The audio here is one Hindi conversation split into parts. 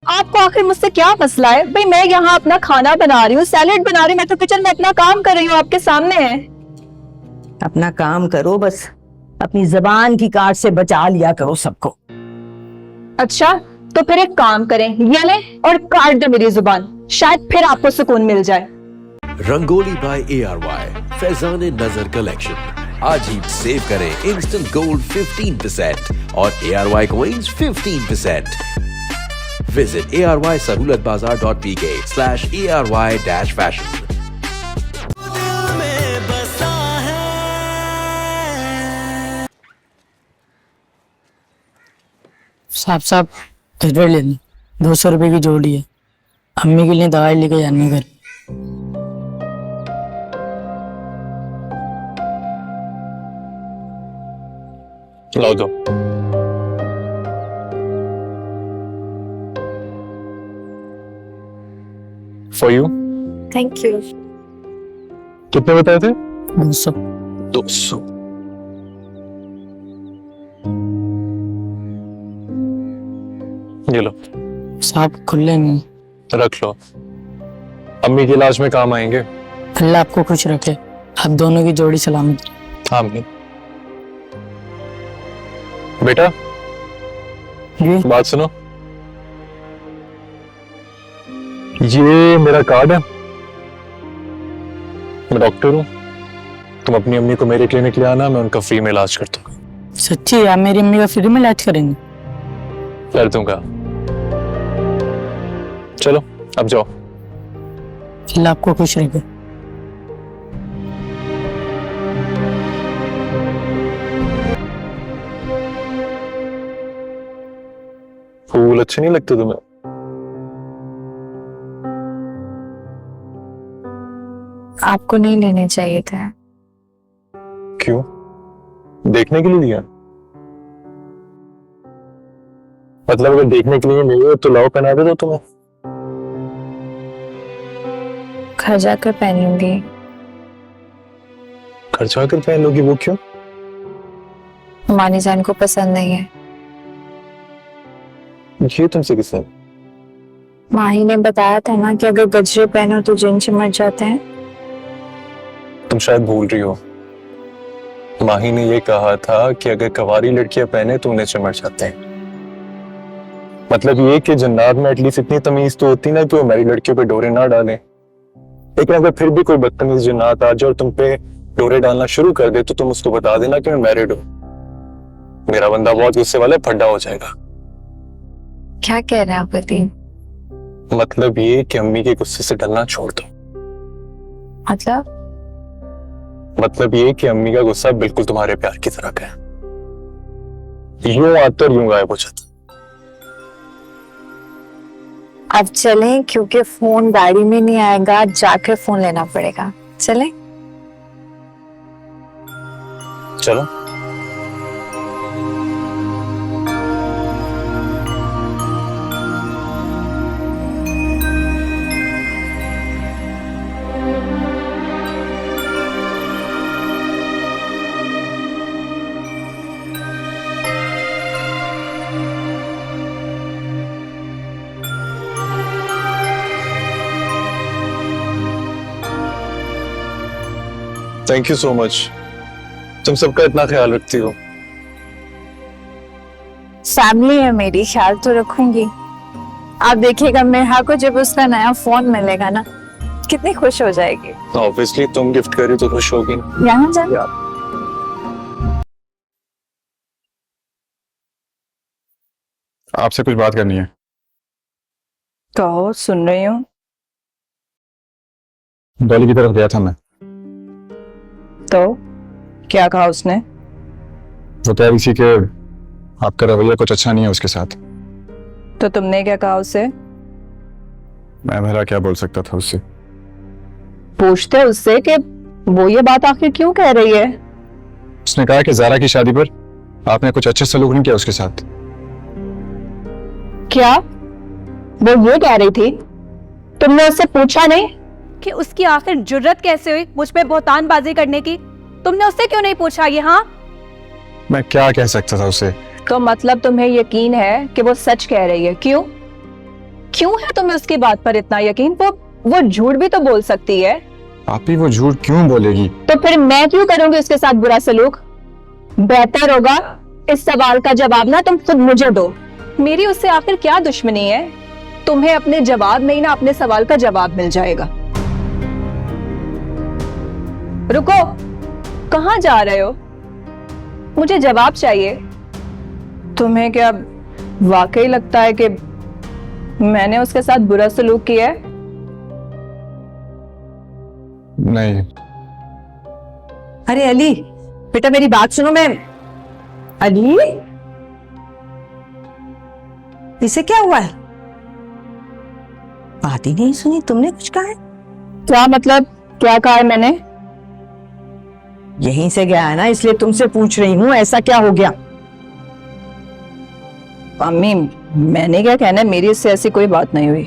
आपको आखिर मुझसे क्या मसला है भाई? मैं यहाँ अपना खाना बना रही हूँ, सैलेड बना रही हूँ, मैं तो किचन में अपना काम कर रही हूँ, आपके सामने है। अपना काम करो, बस अपनी जबान की काट से बचा लिया करो सबको। अच्छा तो फिर एक काम करें, ये ले और काट दे मेरी जुबान, शायद फिर आपको सुकून मिल जाए। रंगोली बाय ARY फैजान नजर कलेक्शन। आज ही सेव करें इंस्टेंट गोल्ड 15% और ARY coins 15%। Visit arysahoolatbazaar.pk/ARY-fashion। साहब साहब इधर ले ली, 200 रुपए की जोड़ी है, अम्मी के लिए दवाई लेके जानी है घर। लाओ दो। For you. Thank you. कितने बताए थे? 200। 200। ये लो। साहब खुले नहीं। रख लो, अम्मी के इलाज में काम आएंगे। अल्लाह आपको खुश रखे, आप दोनों की जोड़ी सलामत रहे। आमीन। बेटा जी बात सुनो, ये मेरा कार्ड है, मैं डॉक्टर हूँ। तुम अपनी अम्मी को मेरे क्लिनिक ले आना, मैं उनका फ्री में इलाज करता हूँ। सच्ची? आप मेरी अम्मी का फ्री में इलाज करेंगे? कर दूंगा। चलो अब जाओ। अल्लाह आपको खुश रखे। फूल अच्छे नहीं लगते तुम्हें? आपको नहीं लेने चाहिए थे। क्यों? देखने के लिए दिया? मतलब अगर देखने के लिए नहीं हो तो लाओ, पहना दे दो तुम्हें। घर जाकर पहनूंगी। खर्चा कर पहन लोगी? वो क्यों? मानी जान को पसंद नहीं है। ये तुमसे किसने? माही ने बताया था ना कि अगर गजरे पहनो तो जिन चिमट जाते हैं। तुम शायद भूल रही हो, माही ने ये कहा था कि अगर कवारी लड़कियां पहने तो उन्हें चिमट जाते हैं। मतलब ये कि जन्नत में एटलीस्ट इतनी तमीज तो होती ना कि वो मैरिड लड़कियों पे डोरे ना डालें। लेकिन अगर फिर भी कोई बदतमीज जन्नत आ जाए और तुम पे डोरे डालना शुरू कर दे तो तुम उसको बता देना कि मैं मैरिड हूं। मेरा बंदा बहुत गुस्से वाला फड्डा हो जाएगा। क्या कह रहे हैं आप पति? मतलब ये कि अम्मी के गुस्से से डरना छोड़ दो। मतलब ये कि अम्मी का गुस्सा बिल्कुल तुम्हारे प्यार की तरह का है, यूं आता और यूं गायब हो जाता। अब चलें क्योंकि फोन गाड़ी में नहीं आएगा, जाकर फोन लेना पड़ेगा। चलें? चलो। थैंक यू सो मच, तुम सबका इतना ख्याल रखती हो। फैमिली है मेरी, ख्याल तो रखूंगी। आप देखिएगा मेहा को जब उसका नया फोन मिलेगा ना, कितनी खुश हो जाएगी। ऑब्वियसली तुम गिफ्ट करी तो खुश होगी। यहाँ जान। आपसे कुछ बात करनी है। कहो, सुन रही हूँ। डॉली की तरफ गया था मैं, तो क्या कहा उसने? वो कह रही थी कि आपका रवैया कुछ अच्छा नहीं है उसके साथ। तो तुमने क्या कहा उससे? मैं भला क्या बोल सकता था उससे? पूछते उससे कि वो ये बात आखिर क्यों कह रही है। उसने कहा कि ज़ारा की शादी पर आपने कुछ अच्छे सलूक नहीं किया उसके साथ। क्या वो ये कह रही थी? तुमने उससे पूछा नहीं कि उसकी आखिर जुर्रत कैसे हुई मुझ पे बहतानबाजी करने की? तुमने उससे क्यों नहीं पूछा ये? हाँ, मैं क्या कह सकता था उसे? तो मतलब तुम्हें यकीन है कि वो सच कह रही है? क्यों? क्यों है तुम्हें उसकी बात पर इतना यकीन? वो झूठ भी तो बोल सकती है। आप ही वो झूठ क्यों बोलेगी? तो फिर मैं क्यों करूंगी उसके साथ बुरा सलूक? बेहतर होगा इस सवाल का जवाब ना तुम खुद मुझे दो। मेरी उससे आखिर क्या दुश्मनी है? तुम्हें अपने जवाब में ही ना अपने सवाल का जवाब मिल जाएगा। रुको, कहाँ जा रहे हो? मुझे जवाब चाहिए। तुम्हें क्या वाकई लगता है कि मैंने उसके साथ बुरा सलूक किया है? नहीं। अरे अली बेटा मेरी बात सुनो। मैं अली, इसे क्या हुआ है? बात ही नहीं सुनी। तुमने कुछ कहा है? क्या मतलब? क्या कहा है मैंने? यहीं से गया है ना, इसलिए तुमसे पूछ रही हूँ ऐसा क्या हो गया? अम्मी, मैंने क्या कहना है, मेरी इससे ऐसी कोई बात नहीं हुई।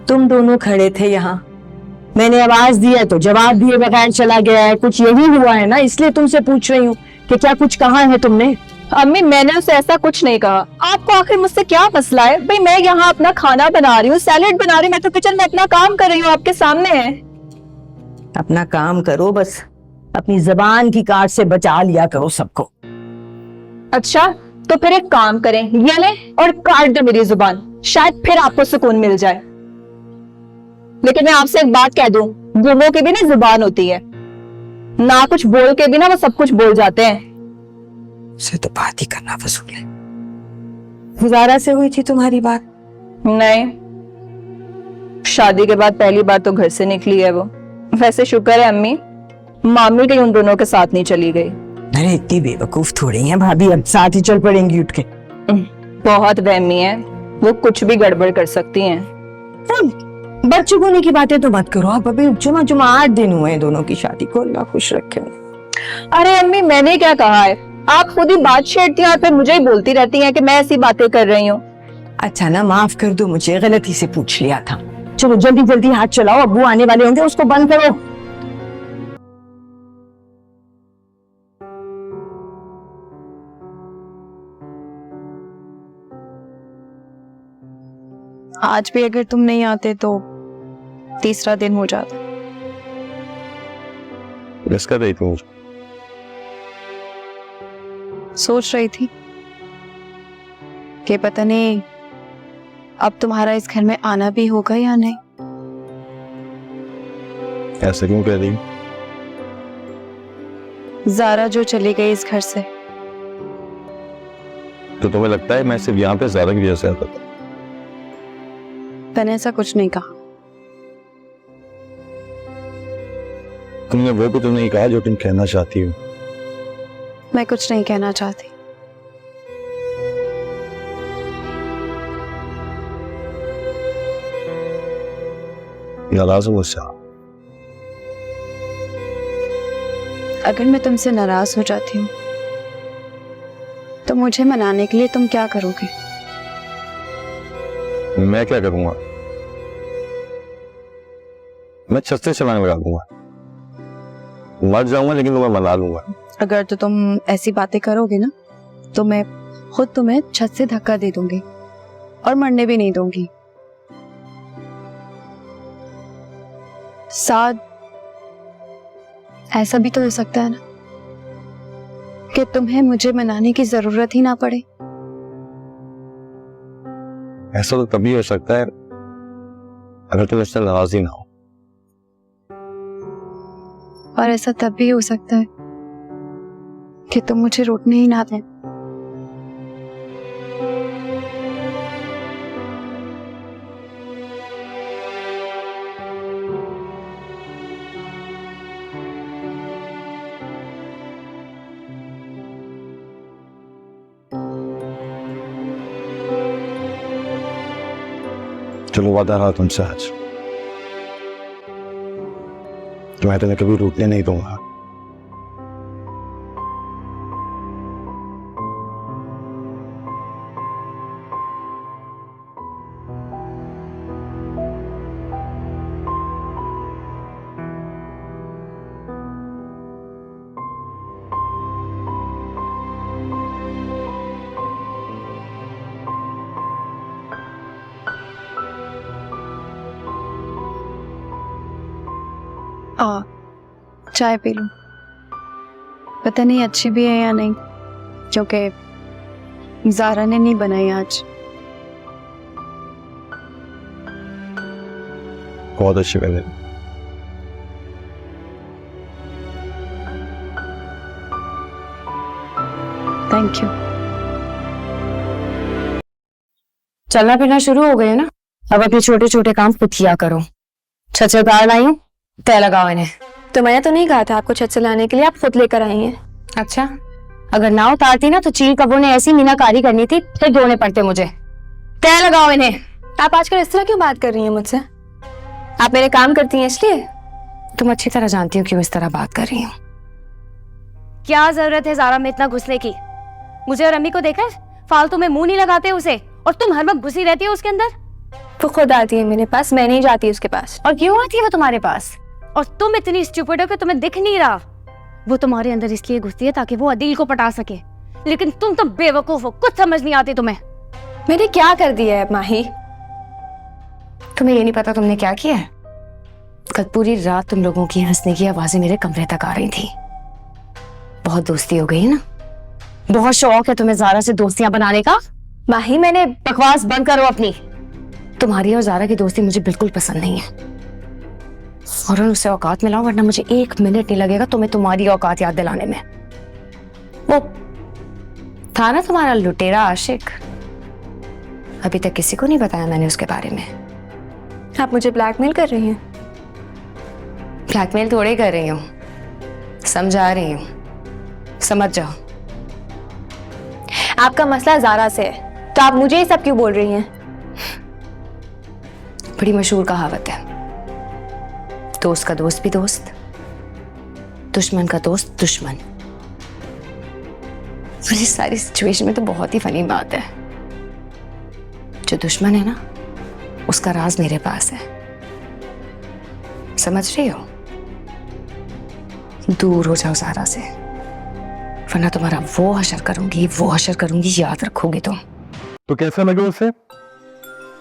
तुम दोनों खड़े थे यहाँ, मैंने आवाज दी है तो जवाब दिए बगैर चला गया है। कुछ यही हुआ है ना, इसलिए तुमसे पूछ रही हूँ कि क्या कुछ कहा है तुमने? अम्मी, मैंने उसे ऐसा कुछ नहीं कहा। आपको आखिर मुझसे क्या मसला है? भाई मैं यहाँ अपना खाना बना रही हूँ, सैलेड बना रही हूँ, मैं तो किचन में अपना काम कर रही हूँ, आपके सामने है। अपना काम करो, बस अपनी जबान की काट से बचा लिया करो सबको। अच्छा, तो फिर एक काम करें, ये ले और काट दो मेरी जुबान, शायद फिर आपको सुकून मिल जाए। लेकिन मैं आपसे एक बात कह दूं, गुमों की भी ना जुबान होती है, ना कुछ बोल के भी ना वो सब कुछ बोल जाते हैं। उसे तो बात ही करना फजूल है। गुजारा से हुई थी तुम्हारी बात? नहीं, शादी के बाद पहली बार तो घर से निकली है वो। वैसे शुक्र है अम्मी, मामी कहीं उन दोनों के साथ नहीं चली गई। अरे इतनी बेवकूफ थोड़ी है भाभी, अब साथ ही चल पड़ेंगी उठ के। बहुत वहमी है, वो कुछ भी गड़बड़ कर सकती हैं। बच्चों होने की बातें तो मत करो आप, अभी जुमा 8 दिन हुए हैं दोनों की शादी को, अल्लाह खुश रखे। अरे अम्मी, मैंने क्या कहा है? आप खुद ही बात छेड़ती हैं और फिर मुझे ही बोलती रहती हैं कि मैं ऐसी बातें कर रही हूँ। अच्छा ना, माफ कर दो मुझे, गलती से पूछ लिया था। चलो जल्दी जल्दी हाथ चलाओ, अब्बू आने वाले होंगे, उसको बंद करो। आज भी अगर तुम नहीं आते तो तीसरा दिन हो जाता। मिस कर रही थी? सोच रही थी कि पता नहीं अब तुम्हारा इस घर में आना भी होगा या नहीं। ऐसा क्यों कह रही? ज़ारा जो चली गई इस घर से, तो तुम्हें लगता है मैं सिर्फ यहाँ पे ज़ारा की वजह से आता था? मैंने ऐसा कुछ नहीं कहा। तुमने वो भी तो नहीं कहा जो तुम कहना चाहती हो। मैं कुछ नहीं कहना चाहती। नाराज हो मुझसे? अगर मैं तुमसे नाराज हो जाती हूँ तो मुझे मनाने के लिए तुम क्या करोगे? मैं क्या करूंगा? मैं छत से छलांग लगा दूंगा, मर जाऊंगा लेकिन तुम्हें मना लूंगा। अगर तो तुम ऐसी बातें करोगे ना तो मैं खुद तुम्हें छत से धक्का दे दूंगी और मरने भी नहीं दूंगी। साथ ऐसा भी तो हो सकता है ना कि तुम्हें मुझे मनाने की जरूरत ही ना पड़े। ऐसा तो तभी हो सकता है अगर तुम इससे नाराज ही ना हो। और ऐसा तब भी हो सकता है कि तुम मुझे रोकने ही ना दें। चलो वादा रहा तुमसे आज, तो मैं तुम्हें कभी रुकने नहीं दूंगा। चाय पी लो। पता नहीं अच्छी भी है या नहीं, क्योंकि ज़ारा ने नहीं बनाई आज। बहुत अच्छी बनी। Thank you. चलना फिरना शुरू हो गए ना, अब अपने छोटे छोटे काम खुद किया करो। छत से उतार लाई हूँ, तय लगाओ इन्हें। तो मैंने तो नहीं कहा था आपको छत से लाने के लिए, आप खुद लेकर आई हैं। अच्छा, अगर ना उतारती ना तो चील कबूर ने ऐसी मीनाकारी करनी थी, फिर धोने पड़ते मुझे। तय लगाओ इन्हें। आप आजकल इस तरह क्यों बात कर रही हैं मुझसे? आप मेरे काम करती हैं इसलिए? तुम अच्छी तरह जानती हो क्यों इस तरह बात कर रही हूँ। क्या जरूरत है ज़ारा में इतना घुसने की? मुझे और अम्मी को देखकर फालतू में मुंह नहीं लगाते उसे, और तुम हर वक्त घुसी रहती हो उसके अंदर। वो खुद आती है मेरे पास, मैं नहीं जाती उसके पास। और क्यों आती है वो तुम्हारे पास? और तुम इतनी स्टूपिड हो कि तुम्हें दिख नहीं रहा। वो तुम्हारे अंदर इसलिए घुसती है ताकि वो अदील को पटा सके, लेकिन तुम तो बेवकूफ हो, कुछ समझ नहीं आती तुम्हें। मैंने क्या कर दिया है माही? तुम्हें ये नहीं पता तुमने क्या किया है? कल पूरी रात तुम लोगों की हंसने की आवाजें मेरे कमरे तक आ रही थी। बहुत दोस्ती हो गई है ना? बहुत शौक है तुम्हें ज़ारा से दोस्तियां बनाने का। माही मैंने बकवास बंद करो अपनी। तुम्हारी और ज़ारा की दोस्ती मुझे बिल्कुल पसंद नहीं है। और उसे औकात मिलाओ, वरना मुझे 1 मिनट नहीं लगेगा तुम्हें तुम्हारी औकात याद दिलाने में। वो था ना तुम्हारा लुटेरा आशिक, अभी तक किसी को नहीं बताया मैंने उसके बारे में। आप मुझे ब्लैकमेल कर रही हैं? ब्लैकमेल थोड़े कर रही हूँ, समझा रही हूँ, समझ जाओ। आपका मसला ज़ारा से है, तो आप मुझे ये सब क्यों बोल रही हैं? बड़ी मशहूर कहावत है, दोस्त का दोस्त भी दोस्त, दुश्मन का दोस्त दुश्मन। और इस सारी सिचुएशन में तो बहुत ही फनी बात है, जो दुश्मन है ना उसका राज मेरे पास है, समझ रही हो? दूर हो जाओ ज़ारा से, वरना तुम्हारा वो हशर करूंगी, याद रखोगे तुम। तो कैसा लगा उसे?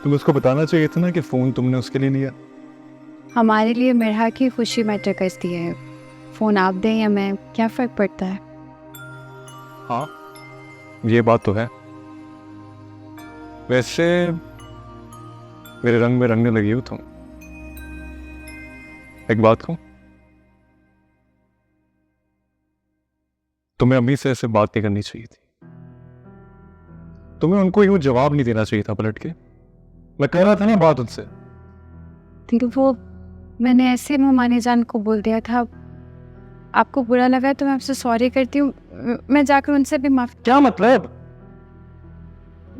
तुम उसको बताना चाहिए था ना कि फोन तुमने उसके लिए लिया। हमारे लिए मिरहा की खुशी मैटर करती है, फोन आप दें या मैं, क्या फर्क पड़ता है? हाँ, ये बात तो है। वैसे मेरे रंग में रंगने लगी हो तुम। एक बात कहूं, तुम्हें अम्मी से ऐसे बात नहीं करनी चाहिए थी। तुम्हें उनको यूं जवाब नहीं देना चाहिए था पलट के। मैं कह रहा था ना बात उनसे। तो वो मैंने ऐसे मुमानी जान को बोल दिया था। आपको बुरा लगा तो मैं आपसे सॉरी करती हूँ। मैं जाकर उनसे भी माफी। क्या मतलब?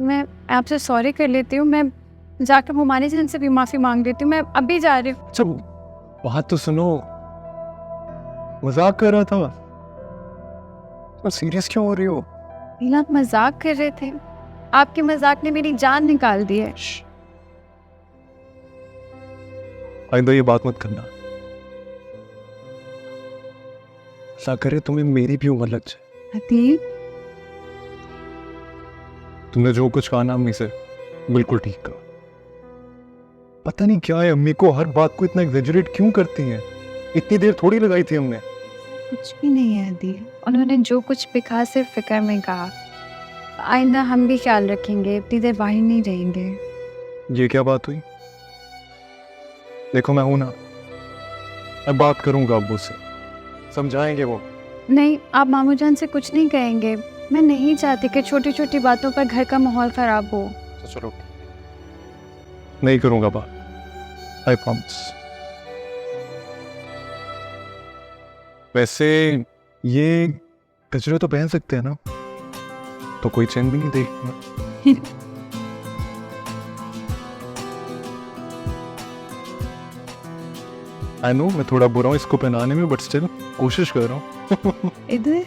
मैं आपसे सॉरी कर लेती हूँ। मैं जाकर मुमानी जान से भी माफी मांग लेती हूँ। मैं अभी जा रही हूँ। अच्छा बात तो सुनो, मजाक कर रहा था। मैं सीरियस क्यों हो रही हो? आप मजाक कर रहे थे। आपके मजाक ने मेरी जान निकाल दी है। आइंदा ये बात मत करना। ऐसा करे तुम्हें मेरी भी उम्र लग जाए। अदील, तुमने जो कुछ कहा ना अम्मी से, बिल्कुल ठीक कहा। पता नहीं क्या है, अम्मी को हर बात को इतना एग्जैजरेट क्यों करती हैं? इतनी देर थोड़ी लगाई थी हमने। कुछ भी नहीं है अदील, उन्होंने जो कुछ भी कहा सिर्फ फिक्र में कहा। आइंदा हम भी ख्याल रखेंगे, इतनी देर बाहर नहीं रहेंगे। ये क्या बात हुई? देखो मैं हूं ना, मैं बात करूंगा अब्बू से, समझाएंगे वो। नहीं, आप मामू जान से कुछ नहीं कहेंगे। मैं नहीं चाहती कि छोटी छोटी बातों पर घर का माहौल खराब हो। तो चलो, नहीं करूंगा बात, आई प्रॉमिस। वैसे ये गजरे तो पहन सकते हैं ना, तो कोई चैन भी नहीं देगा। आई नो मैं थोड़ा बुरा हूँ इसको पहनाने में, बट स्टिल कोशिश कर रहा हूँ। इधर